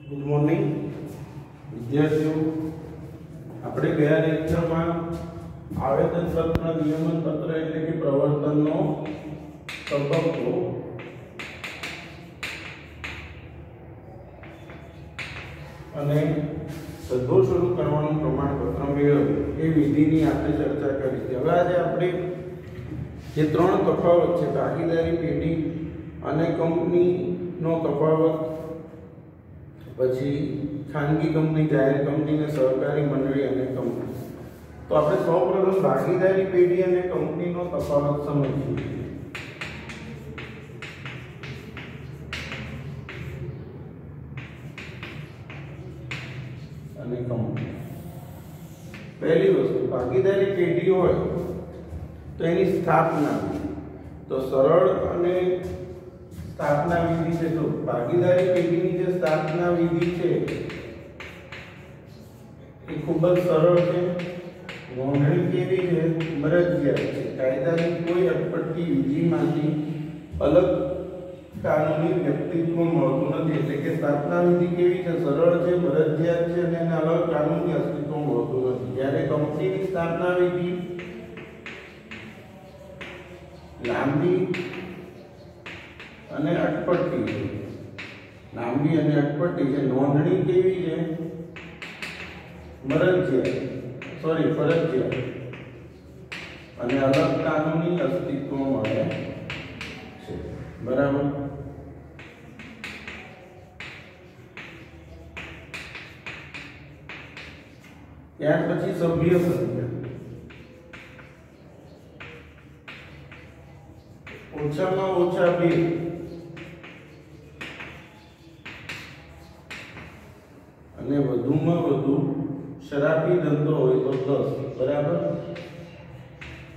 Good morning વિદ્યાર્થીઓ, આપણે ગયા લેક્ચરમાં આવેદન પત્ર, નિયમન પત્ર એટલે કે પ્રવર્તનનો તબક્કો અને ધંધો શરૂ કરવાનું પ્રમાણપત્ર મેળવવું એ વિધિની આપણે ચર્ચા કરી હતી. હવે આજે આપણે જે ત્રણ તફાવત છે, ભાગીદારી પેઢી અને કંપનીનો તફાવત, પછી ખાનગી કંપની, જાહેર કંપની ને સહકારી મંડળી અને કંપની. તો આપણે સૌપ્રથમ ભાગીદારી પેઢી અને કંપનીનો તફાવત સમજીએ. અને કંપની, પહેલી વસ્તુ, ભાગીદારી પેઢી હોય તો એની સ્થાપના, તો સરળ અને સ્થાપના વિધિ છે. તો ભાગીદારી પેઢીની જે સ્થાપના વિધિ છે એ ખૂબ જ સરળ છે. નોંધણી કેવી છે? મરજિયાત છે. કાયદાની કોઈ અટપટી વિધિમાંથી અલગ કાનૂની વ્યક્તિત્વ મળતું નથી. એટલે કે સ્થાપના વિધિ કેવી છે? સરળ છે, મરજિયાત છે અને એને અલગ કાનૂની અસ્તિત્વ મળતું નથી. જ્યારે કંપનીની સ્થાપના વિધિ લાંબી અને અટપટી છે. લાંબી અને અટપટી છે. નોંધણી કેવી છે? ફરજિયાત અને અલગ કાનૂની અસ્તિત્વ મળે છે. બરાબર. ત્યાર પછી સભ્ય સંખ્યા, ઓછામાં ઓછા 2 અને વધુમાં વધુ શરાબી ધંધો હોય તો 10. બરાબર.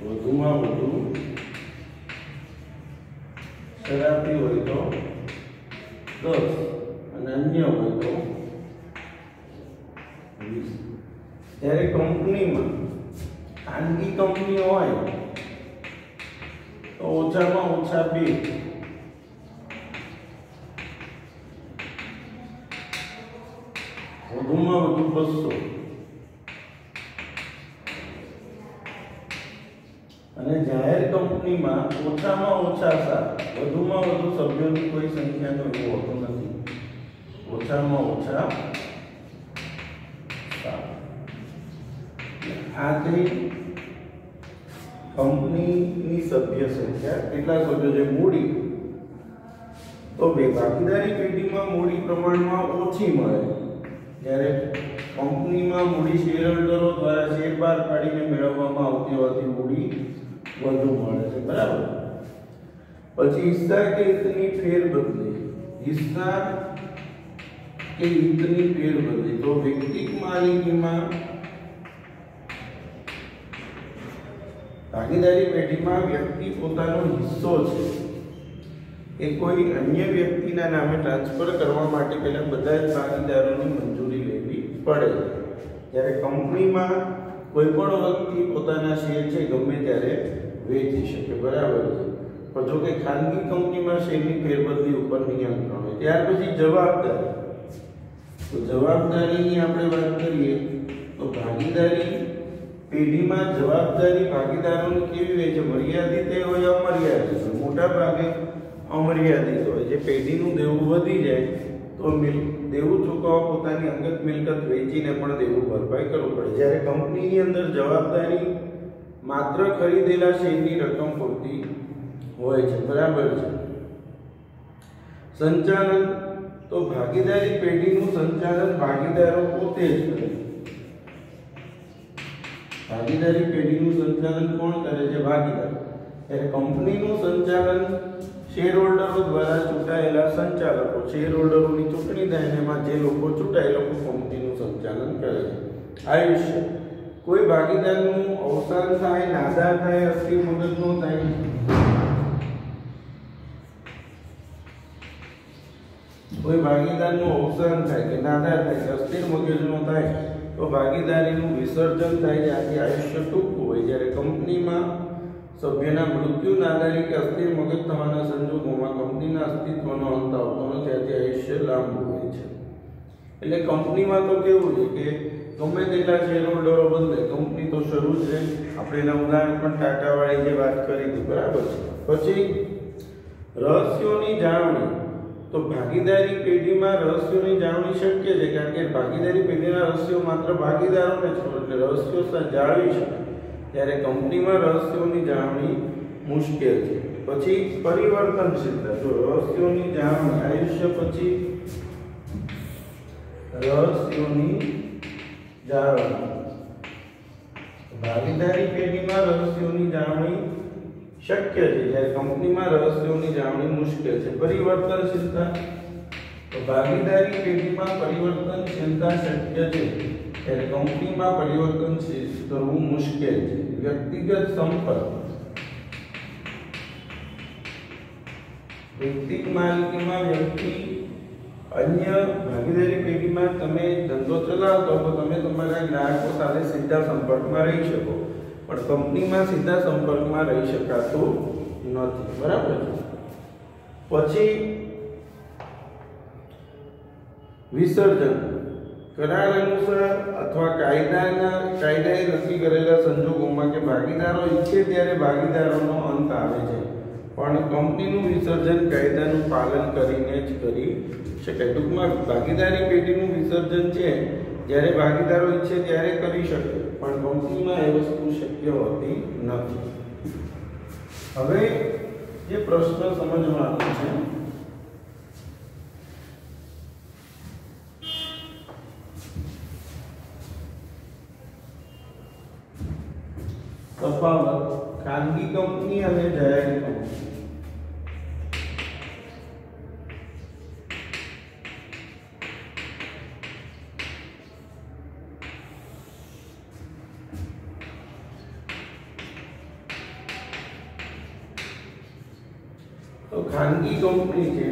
વધુમાં વધુ શરાબી હોય તો 10 અને અન્ય હોય તો 20. જ્યારે કંપનીમાં ખાનગી કંપની હોય તો ઓછામાં ઓછા 2 વધુમાં વધુ 200 અને જાહેર કંપનીમાં ઓછામાં ઓછા 7, વધુમાં વધુ સભ્યોની કોઈ સંખ્યાનો એવું હોતું નથી. ઓછામાં ઓછા 7. આ થઈ કંપનીની સભ્ય સંખ્યા. કેટલા સભ્યો છે? મૂડી તો ભાગીદારી પેઢીમાં મૂડી પ્રમાણમાં ઓછી મળે, જ્યારે કંપનીમાં મૂડી શેરહોલ્ડરો દ્વારા શેર બહાર પાડીને મેળવવામાં આવતી હોવાથી મૂડી વધુ મળે છે. બરાબર. પછી હિસ્સા કે હિતની ફેરબદલી. હિસ્સા કે હિતની ફેરબદલી તો વ્યક્તિગત માલિકીમાં ભાગીદારી પેઢીમાં વ્યક્તિ પોતાનો હિસ્સો છે એ કોઈ અન્ય વ્યક્તિના નામે ટ્રાન્સફર કરવા માટે પહેલા બધા જ ભાગીદારોની મંજૂરી લેવી પડે. જ્યારે કંપનીમાં કોઈ પણ વ્યક્તિ પોતાના શેર છે ગમે ત્યારે વેચી શકે. બરાબર છે. પણ જો કે ખાનગી કંપનીમાં શેરની ફેરબદલી ઉપર નિયંત્રણ હોય. ત્યાર પછી જવાબદારી. તો જવાબદારીની આપણે વાત કરીએ તો ભાગીદારી પેઢીમાં જવાબદારી ભાગીદારોની કેવી હોય છે? મર્યાદિત હોય, અમર્યાદિત હોય. મોટા ભાગે અમર્યાદિત હોય. જે પેઢીનું દેવું વધી જાય તો દેવું ચૂકવવા પોતાની અંગત મિલકત વેચીને પણ દેવું ભરપાઈ કરવું પડે. જ્યારે કંપનીની અંદર જવાબદારી માત્ર ખરીદેલા શેરની રકમ પૂરતી હોય છે. બરાબર છે. સંચાલન તો ભાગીદારી પેઢીનું સંચાલન ભાગીદારો પોતે જ કરે. ભાગીદારી પેઢીનું સંચાલન કોણ કરે છે? ભાગીદાર. ત્યારે કંપનીનું સંચાલન શેરહોલ્ડરો દ્વારા ચૂંટાયેલા સંચાલકો, શેરહોલ્ડરોની ચૂંટણી થાય અને એમાં જે લોકો ચૂંટાય એ લોકો કંપનીનું સંચાલન કરે છે. આયુષ્ય, કોઈ ભાગીદારનું અવસાન થાય, નાદાર થાય, અસ્થિર મગજનો થાય, કોઈ ભાગીદારનું અવસાન થાય કે નાદાર થાય કે અસ્થિર મગજનો થાય તો ભાગીદારીનું વિસર્જન થાય છે. આથી આયુષ્ય ટૂંકું હોય. જ્યારે કંપનીમાં સભ્યના મૃત્યુના આધારે કે અસ્થિર મગજ થવાના સંજોગોમાં કંપનીના અસ્તિત્વનો અંત આવતો નથી, આથી આયુષ્ય લાંબુ હોય છે. એટલે કંપનીમાં તો કેવું છે કે ગમે તેટલા શેર હોલ્ડરો બદલે કંપની તો શરૂ જ રહે. આપણે એના ઉદાહરણ પણ ટાટા વાળી જે વાત કરી હતી બરાબર છે. પછી રહસ્યોની જાળવણી, તો ભાગીદારી પેઢીમાં રહસ્યોની જાળવણી શક્ય છે કારણ કે ભાગીદારી પેઢીના રહસ્યો માત્ર ભાગીદારોને જ ખબર, એટલે રહસ્યો જાળવી શકે. ત્યારે કંપનીમાં રહસ્યોની જાળવણી મુશ્કેલ છે. પછી પરિવર્તનશીલતા, જો રહસ્યોની જાળવણી આયુષ્ય પછી રહસ્યોની જાળવણી, ભાગીદારી પેઢીમાં રહસ્યોની જાળવણી શક્ય છે જ્યારે કંપનીમાં રહસ્યોની જાળવણી મુશ્કેલ છે. પરિવર્તનશીલતા, તો ભાગીદારી પેઢીમાં પરિવર્તનશીલતા શક્ય છે ત્યારે કંપનીમાં પરિવર્તનશીલ કરવું મુશ્કેલ છે. વ્યક્તિગત સંપર્ક, વ્યક્તિગત માલિકીમાં વ્યક્તિ અન્ય ભાગીદારી પેઢીમાં તમે ધંધો ચલાવતો તો તમે તમારા ગ્રાહકો સાથે સીધા સંપર્કમાં રહી શકો, પણ કંપનીમાં સીધા સંપર્કમાં રહી શકાતું નથી. બરાબર છે. પછી વિસર્જન, કરાર અનુસાર અથવા કાયદાએ નક્કી કરેલા સંજોગોમાં કે ભાગીદારો ઈચ્છે ત્યારે ભાગીદારોનો અંત આવે છે, પણ કંપનીનું વિસર્જન કાયદાનું પાલન કરીને જ કરી શકાય. ટૂંકમાં ભાગીદારી પેઢીનું વિસર્જન છે જ્યારે ભાગીદારો ઈચ્છે ત્યારે કરી શકે, પણ કંપનીમાં એ વસ્તુ શક્ય હોતી નથી. હવે જે પ્રશ્ન સમજવાનો છે, તફાવત ખાનગી કંપની અને જાહેર કંપની. તો ખાનગી કંપની છે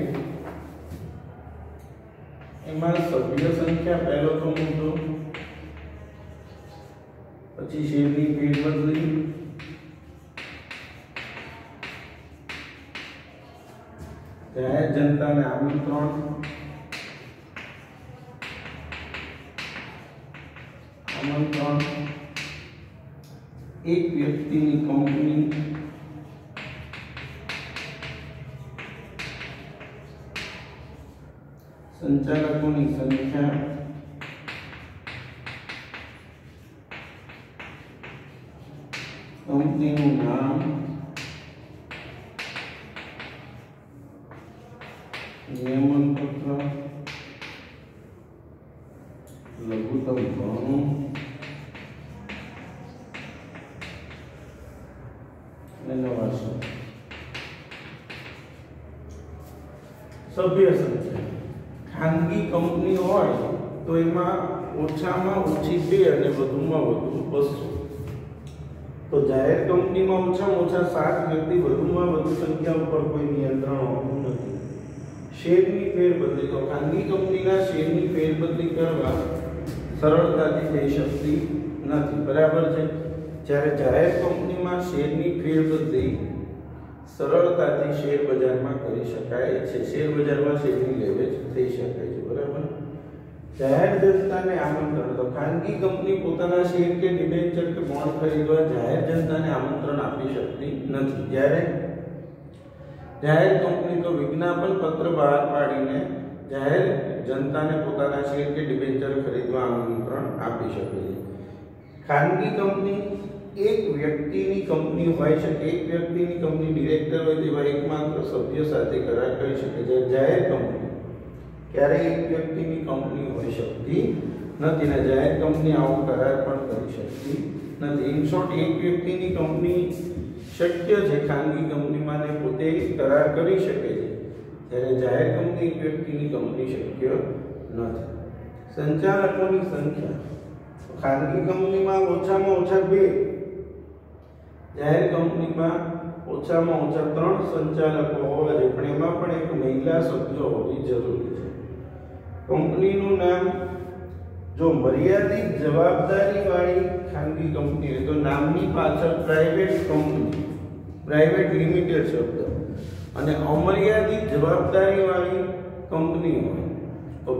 એમાં સભ્ય સંખ્યા પહેલો તો મુદ્દો, પછી શેરની ફેરબદલી, જાહેર જનતાને આમંત્રણ, એક વ્યક્તિની કંપની, સંચાલકોની સંખ્યા, કંપનીનું નામ, નિયમન પત્ર, લઘુત્તમ ભાવ અને નવા સભ્ય સંખ્યા. ખાનગી કંપની હોય તો એમાં ઓછામાં ઓછી 2 અને વધુમાં વધુ 200. તો જાહેર કંપનીમાં ઓછામાં ઓછા 7 વ્યક્તિ, વધુમાં વધુ સંખ્યા ઉપર કોઈ નિયંત્રણ હોતું નથી. શેરની ફેરબદલી, તો ખાનગી કંપનીના શેરની ફેરબદલી કરવા સરળતાથી થઈ શકતી નથી. બરાબર છે. જ્યારે જાહેર કંપનીમાં શેરની ફેરબદલી સરળતાથી શેર બજારમાં કરી શકાય છે. શેર બજારમાં શેરની લેવેચ થઈ શકાય છે. બરાબર. જાહેર જનતાને આમંત્રણ, તો ખાનગી કંપની પોતાના શેર કે ડિબેન્ચર કે બોન્ડ ખરીદવા જાહેર જનતાને આમંત્રણ આપી શકતી નથી. જ્યારે જાહેર કંપની તો વિજ્ઞાપન પત્ર બહાર પાડીને જાહેર જનતાને પોતાના શેર કે ડિબેન્ચર ખરીદવા આમંત્રણ આપી શકે છે. ખાનગી કંપની એક વ્યક્તિની કંપની હોઈ શકે, એક વ્યક્તિની કંપની ડિરેક્ટર હોય તેવા એકમાત્ર સભ્ય સાથે કરાર કરી શકે છે. જાહેર કંપની ક્યારેય એક વ્યક્તિની કંપની હોઈ શકતી નથી ને જાહેર કંપની આવો કરાર પણ કરી શકતી નથી. ઇન શોર્ટ, એક વ્યક્તિની કંપની શક્ય છે ખાનગી કંપનીમાં ને પોતે કરાર કરી શકે છે, જ્યારે જાહેર કંપની એક વ્યક્તિની કંપની શક્ય નથી. સંચાલકોની સંખ્યા, ખાનગી કંપનીમાં ઓછામાં ઓછા 2, જાહેર કંપનીમાં ઓછામાં ઓછા 3 સંચાલકો હોવા જોઈએ, પણ એમાં પણ એક મહિલા સભ્ય હોવી જરૂરી છે. કંપનીનું નામ, જો મર્યાદિત જવાબદારી વાળી ખાનગી કંપની હોય તો નામની પાછળ પ્રાઇવેટ કંપની, પ્રાઇવેટ લિમિટેડ શબ્દ, અને અમર્યાદિત જવાબદારી વાળી કંપની હોય તો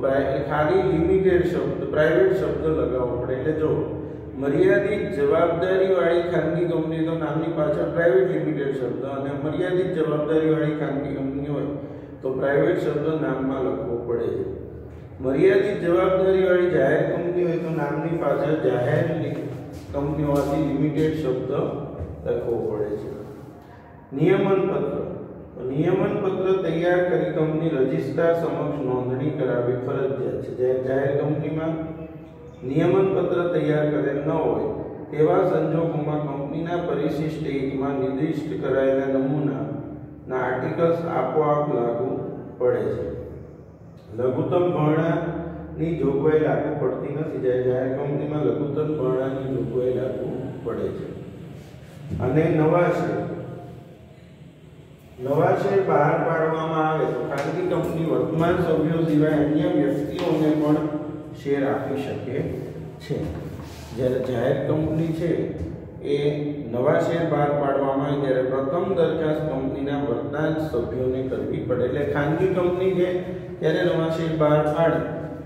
ખાલી લિમિટેડ શબ્દ પ્રાઇવેટ શબ્દ લગાવવો પડે. એટલે જો મર્યાદિત જવાબદારીવાળી ખાનગી કંપની તો નામની પાછળ પ્રાઇવેટ લિમિટેડ શબ્દ, અને મર્યાદિત જવાબદારીવાળી ખાનગી કંપની હોય તો પ્રાઇવેટ શબ્દ નામમાં લખવો પડે છે. મર્યાદિત જવાબદારીવાળી જાહેર કંપની હોય તો નામની પાછળ જાહેર કંપની હોવાથી લિમિટેડ શબ્દ લખવો પડે છે. નિયમન પત્ર તૈયાર કરી કંપની રજિસ્ટ્રાર સમક્ષ નોંધણી કરાવવી ફરજિયાત છે. જાહેર કંપનીમાં નિયમન પત્ર તૈયાર કરેલ ન હોય તેવા સંજોગોમાં કંપનીના પરિશિષ્ટ એકમાં નિર્દિષ્ટ કરાયેલા નમૂનાના આર્ટિકલ્સ આપોઆપ લાગુ પડે છે. લઘુત્તમ ભરણાની જોગવાઈ લાગુ પડતી નથી. જાહેર કંપનીમાં લઘુત્તમ ભરણાની જોગવાઈ લાગુ પડે છે. અને નવા શેર બહાર પાડવામાં આવે તો ખાનગી કંપની વર્તમાન સભ્યો સિવાય અન્ય વ્યક્તિઓને પણ શેર આપી શકે છે. જ્યારે જાહેર કંપની છે એ નવા શેર બહાર પાડવામાં આવે ત્યારે પ્રથમ દરખાસ્ત કંપનીના વર્તમાન સભ્યોને કરવી પડે. એટલે ખાનગી કંપની છે ત્યારે નવા શેર બહાર પાડે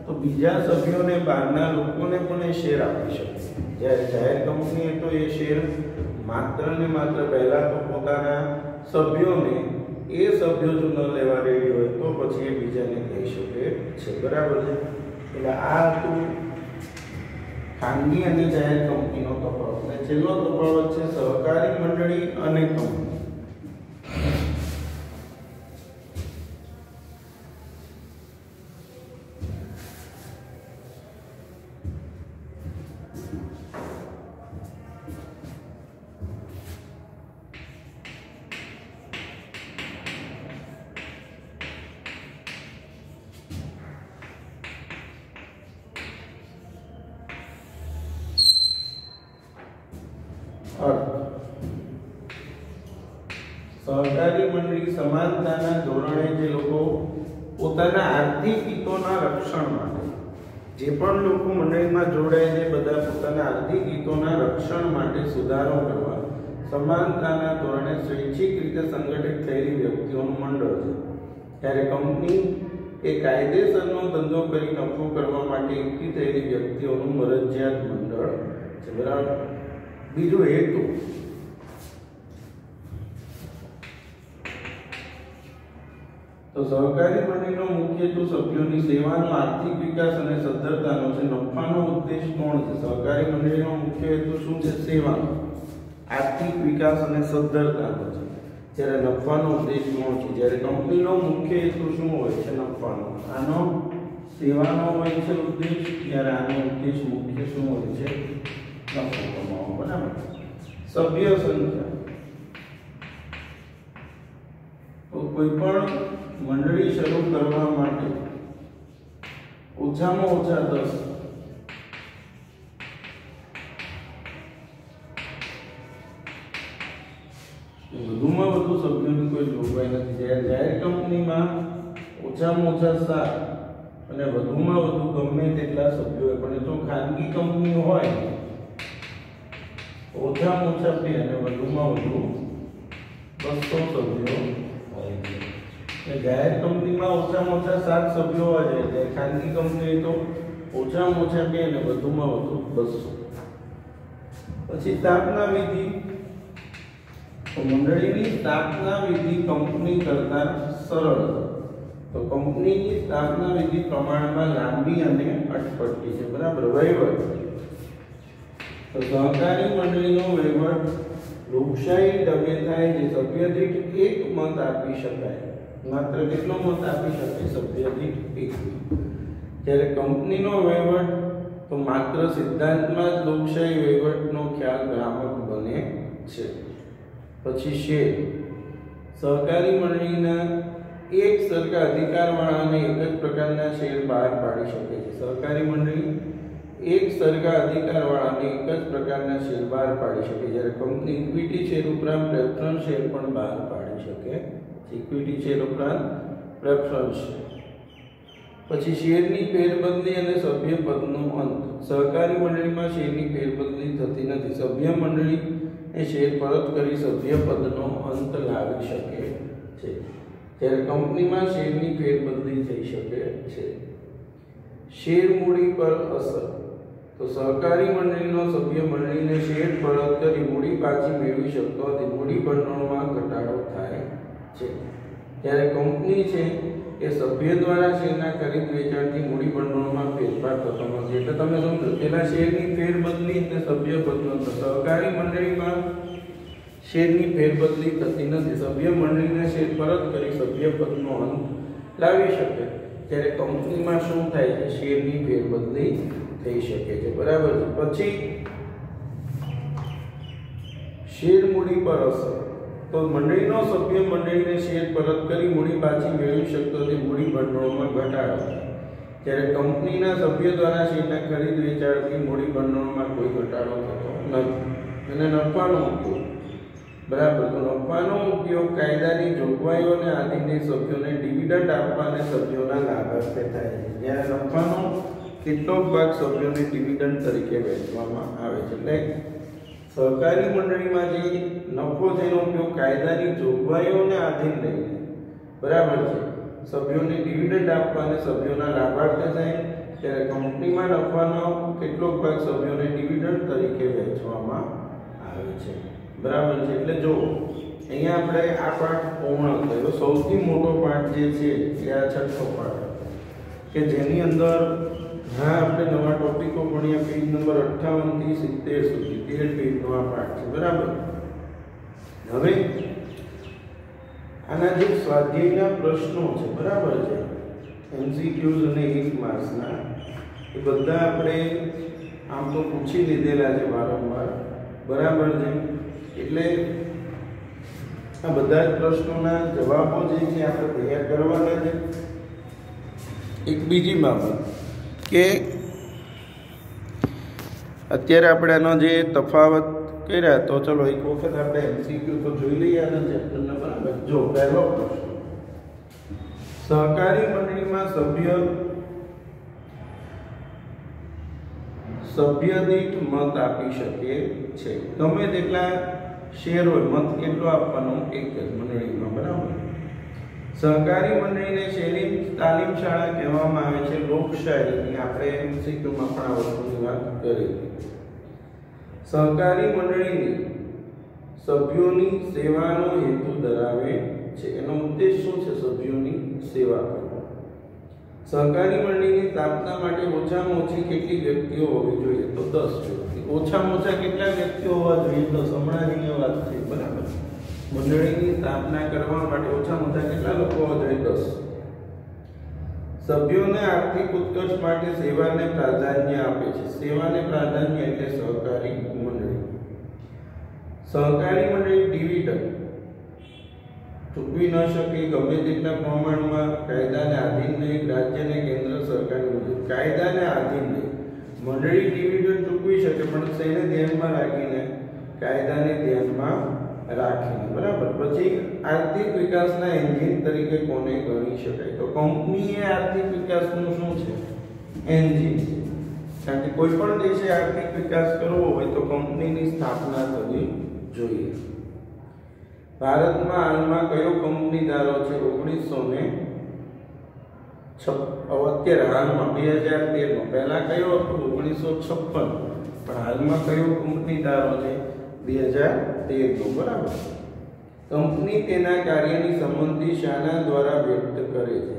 તો બીજા સભ્યોને, બહારના લોકોને પણ એ શેર આપી શકે. જ્યારે જાહેર કંપની તો એ શેર માત્ર ને માત્ર પહેલા તો પોતાના સભ્યોને, એ સભ્યો જો ન લેવા રેડી હોય તો પછી એ બીજાને કહી શકે છે. બરાબર છે. એટલે આ હતું ખાનગી અને જાહેર કંપનીનો તફાવત. અને છેલ્લો તફાવત છે સહકારી મંડળી અને કંપની. સહકારી મંડળી સમાનતાના ધોરણે જે લોકો પોતાના આર્થિક હિતોના રક્ષણ માટે, જે પણ લોકો મંડળીમાં જોડાય છે બધા પોતાના આર્થિક હિતોના રક્ષણ માટે સુધારો કરવા સમાનતાના ધોરણે સ્વૈચ્છિક રીતે સંગઠિત થયેલી વ્યક્તિઓનું મંડળ છે. ત્યારે કંપની એ કાયદેસરનો ધંધો કરી નફો કરવા માટે એકઠી થયેલી વ્યક્તિઓનું મરજિયાત મંડળ છે. બરાબર. બીજું હેતુ, તો સહકારી મંડળીનો મુખ્ય હેતુ સભ્યોની સેવાનો આર્થિક વિકાસ અને સદ્ધરતાનો છે. નફાનો ઉદ્દેશ કોણ છે? સહકારી મંડળીનો મુખ્ય હેતુ શું છે? સેવાનો, આર્થિક વિકાસ અને સદ્ધરતાનો છે. જ્યારે નફાનો ઉદ્દેશ કોણ છે? જ્યારે કંપનીનો મુખ્ય હેતુ શું હોય છે? નફાનો. આનો સેવાનો હોય છે ઉદ્દેશ, ત્યારે આનો ઉદ્દેશ મુખ્ય શું હોય છે? નફો કમાવો. બરાબર. સભ્ય સંખ્યા, તો કોઈ પણ મંડળી શરૂ કરવા માટે ઓછામાં ઓછા 10, વધુમાં વધુ સભ્યોની કોઈ જોગવાઈ નથી. જ્યારે જાહેર કંપનીમાં ઓછામાં ઓછા 7 અને વધુમાં વધુ ગમે તેટલા સભ્યો હોય. પણ જો ખાનગી કંપની હોય ઓછામાં ઓછા 2 અને વધુમાં વધુ 200 સભ્યો હોય છે. જાહેર કંપનીમાં ઓછામાં ઓછા 7 સભ્યો હોય છે, ત્યારે ખાનગી કંપની તો ઓછામાં ઓછા 2 અને વધુમાં વધુ 200. પછી સ્થાપના વિધિ, તો મંડળીની સ્થાપના વિધિ કંપની કરતા સરળ છે. તો કંપનીની સ્થાપના વિધિ પ્રમાણમાં લાંબી અને અટપટી છે. બરાબર. વહીવટ, તો સહકારી મંડળીનો વહીવટ લોકશાહી ઢબે થાય છે. સભ્ય દીઠ 1 મત આપી શકાય. માત્ર કેટલો મત આપી શકે? સભ્ય દીઠ 1. જ્યારે કંપનીનો વહીવટ તો માત્ર સિદ્ધાંતમાં જ લોકશાહી વહીવટનો ખ્યાલ ભ્રામક બને છે. પછી શેર, સહકારી મંડળીના એક સરખા અધિકારવાળાને એક જ પ્રકારના શેર બહાર પાડી શકે છે. સહકારી મંડળી એક સરખા અધિકારવાળાને એક જ પ્રકારના શેર બહાર પાડી શકે. જ્યારે કંપની ઇક્વિટી શેર ઉપરાંત પ્રેફરન્સ શેર પણ બહાર પાડી શકે. ઇક્વિટી શેર ઉપરાંત પ્રેફરન્સ શેર. પછી શેરની ફેરબદલી અને સભ્ય પદનો અંત, સહકારી મંડળીમાં શેરની ફેરબદલી થતી નથી. સભ્ય મંડળી એ શેર પરત કરી સભ્ય પદનો અંત લાવી શકે છે. જ્યારે કંપનીમાં શેરની ફેરબદલી થઈ શકે છે. શેર મૂડી પર અસર. તો સહકારી મંડળીનો સભ્ય મંડળીને શેર પરત કરી મૂડી પાછી મેળવી શકતો નથી. મૂડી ભંડોળમાં ઘટાડો થાય છે. જ્યારે કંપની છે એ સભ્ય દ્વારા શેરના ખરીદ વેચાણથી મૂડી ભંડોળમાં ફેરફાર થતો નથી. એટલે તમે સમજો, પેલા શેરની ફેરબદલી અને સભ્ય પદનો. સહકારી મંડળીમાં શેરની ફેરબદલી થતી નથી. સભ્ય મંડળીને શેર પરત કરી સભ્ય પદનો અંત લાવી શકે. ત્યારે કંપનીમાં શું થાય છે? શેરની ફેરબદલી થઈ શકે છે. બરાબર છે. પછી શેર મૂડી પર અસર. તો મંડળીનો સભ્ય મંડળીને શેર પરત કરી મૂડી પાછી મેળવી શકતો તે મૂડી ભંડોળમાં ઘટાડો થાય. જ્યારે કંપનીના સભ્ય દ્વારા શેરના ખરીદ વેચાણથી મૂડી ભંડોળમાં કોઈ ઘટાડો થતો નથી. અને નફાનો ઉપયોગ. બરાબર. તો નફાનો ઉપયોગ કાયદાની જોગવાઈઓને આધીન સભ્યોને ડિવિડન્ડ આપવા અને સભ્યોના લાભાર્થે થાય છે. જ્યારે નફાનો કેટલોક ભાગ સભ્યોને ડિવિડન્ડ તરીકે વહેંચવામાં આવે છે. એટલે સહકારી મંડળીમાં જે નફો છે એનો ઉપયોગ કાયદાની જોગવાઈઓને આધીન લઈને, બરાબર છે, સભ્યોને ડિવિડન્ડ આપવા અને સભ્યોના લાભાર્થે થાય. ત્યારે કંપનીમાં નફાનો કેટલોક ભાગ સભ્યોને ડિવિડન્ડ તરીકે વહેંચવામાં આવે છે. બરાબર છે. એટલે જો અહીંયા આપણે આ પાઠ પૂર્ણ થયો. સૌથી મોટો પાઠ જે છે એ આ છઠ્ઠો પાઠ કે જેની અંદર આપણે નવા ટોપિકો ભણ્યા. પેજ નંબર 58 થી 70 સુધી 13 પેજનો આ પાઠ છે. બરાબર. હવે આના જે સ્વાધ્યાયના પ્રશ્નો છે, બરાબર છે, MCQs અને 1 માર્ક્સના, એ બધા આપણે આમ તો પૂછી લીધેલા છે વારંવાર. બરાબર છે. એટલે આ બધા જ પ્રશ્નોના જવાબો જે છે આપણે તૈયાર કરવાના છે. એક બીજી બાબત કે અત્યારે આપણે આનો જે તફાવત કર્યા, તો ચલો એક વખત આપણે MCQ તો જોઈ લઈએ આના ચેપ્ટરના. બરાબર. જો પહેલો પ્રશ્ન, સહકારી મંડળીમાં સભ્ય દીઠ મત આપી શકે છે. ગમે તેટલા શેર હોય, મત કેટલો આપવાનો? એક જ મંડળીમાં. બરાબર. સહકારી મંડળીને શેરી તાલીમ શાળા કહેવામાં આવે છે. લોકશાહીની આપણે MCQમાં પણ આ વસ્તુની વાત કરી. સહકારી મંડળીની સભ્યોની સેવાનો હેતુ ધરાવે છે. એનો ઉદ્દેશ શું છે? સભ્યોની સેવા કરવી. સહકારી મંડળીની સ્થાપના માટે ઓછામાં ઓછી કેટલી વ્યક્તિઓ હોવી જોઈએ? તો 10 વ્યક્તિ. ઓછામાં ઓછા કેટલા વ્યક્તિઓ હોવા જોઈએ? તો હમણાં જ અહીંયા વાત થઈ. બરાબર. મંડળીની સ્થાપના કરવા માટે ઓછામાં ઓછા કેટલા લોકો હોવા જોઈએ? 10. સભ્યોને આર્થિક ઉત્કર્ષ માટે સેવાને પ્રાધાન્ય આપે છે. સેવાને પ્રાધાન્ય એટલે સહકારી મંડળી. સહકારી મંડળી ડિવિડન્ડ ચૂકવી ન શકે ગમે તેટલા પ્રમાણમાં. કાયદાને આધીન નહીં. રાજ્યને કેન્દ્ર સરકારની મંજૂરી. કાયદાને આધીન નહીં. મંડળી ડિવિડન્ડ ચૂકવી શકે, પણ તેને ધ્યાનમાં રાખીને, કાયદાને ધ્યાનમાં રાખીને. બરાબર. પછી આર્થિક વિકાસના એન્જિન તરીકે કોને ગણી શકાય? તો કંપની એ આર્થિક વિકાસનું શું છે? એન્જિન. કારણ કે કોઈ પણ દેશે આર્થિક વિકાસ કરવો હોય તો કંપનીની સ્થાપના થવી જોઈએ. ભારતમાં હાલમાં કયો કંપનીદારો છે? 1956. અત્યારે હાલમાં 2013 પહેલા કયો હતો? 1956. પણ હાલમાં કયો કંપનીદારો છે? 2013. બરાબર. કંપની તેના કાર્યની સંબંધી શાના દ્વારા વ્યક્ત કરે છે?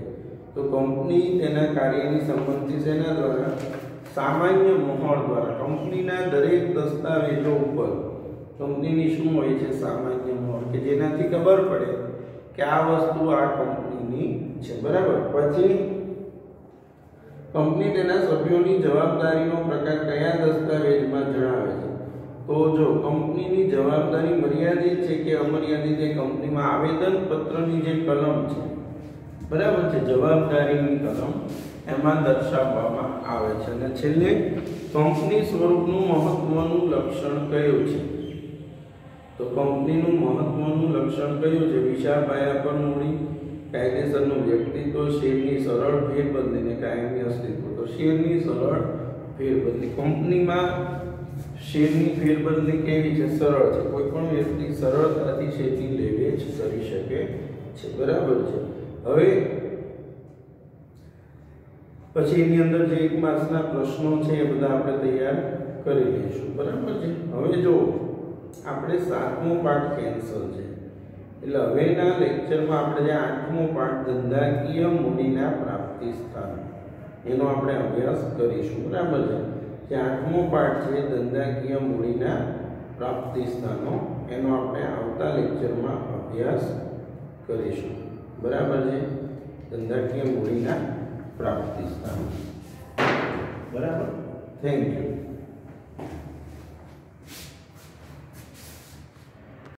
તો કંપની તેના કાર્યની સંબંધી શેના દ્વારા? સામાન્ય મોહર દ્વારા. કંપનીના દરેક દસ્તાવેજો ઉપર કંપનીની શું હોય છે? સામાન્ય મોહર, કે જેનાથી ખબર પડે કે આ વસ્તુ આ કંપનીની છે. બરાબર. પછી કંપની તેના સભ્યોની જવાબદારીનો પ્રકાર કયા દસ્તાવેજમાં જણાવે છે? તો જો કંપનીની જવાબદારી મર્યાદિત છે કે અમર્યાદિત, એ કંપનીમાં આવેદન પત્રની જે કલમ છે, બરાબર છે, જવાબદારીની કલમ, એમાં દર્શાવવામાં આવે છે. અને છેલ્લે કંપની સ્વરૂપનું મહત્વનું લક્ષણ કયું છે? તો કંપનીનું મહત્વનું લક્ષણ કયું છે? વિશાળ પાયા પર મૂડી, કાયદેસરનું વ્યક્તિત્વ, શેરની સરળ ફેરબદલીને કાયમી અસ્તિત્વ. તો શેરની સરળ ફેરબદલી. કંપનીમાં શેરની ફેરબદલી કેવી છે? સરળ છે. કોઈ પણ વ્યક્તિ સરળતાથી શેરની લે વેચ કરી શકે છે. બરાબર છે. હવે પછી એની અંદર જે 1 માર્ક્સના પ્રશ્નો છે એ બધા આપણે તૈયાર કરી લઈશું, બરાબર છે। હવે જો આપણે 7મો પાઠ કેન્સલ છે, એટલે હવેના લેક્ચરમાં આપણે જે 8મો પાઠ ધંધાકીય મૂડીના પ્રાપ્તિ સ્થાન એનો આપણે અભ્યાસ કરીશું, બરાબર છે। જે 8મો પાઠ છે ધંધાકીય મૂડીના પ્રાપ્તિ સ્થાનો એનો આપણે આવતા લેક્ચરમાં અભ્યાસ કરીશું, બરાબર છે। ધંધાકીય મૂડીના પ્રાપ્તિ સ્થાનો, બરાબર। Thank you.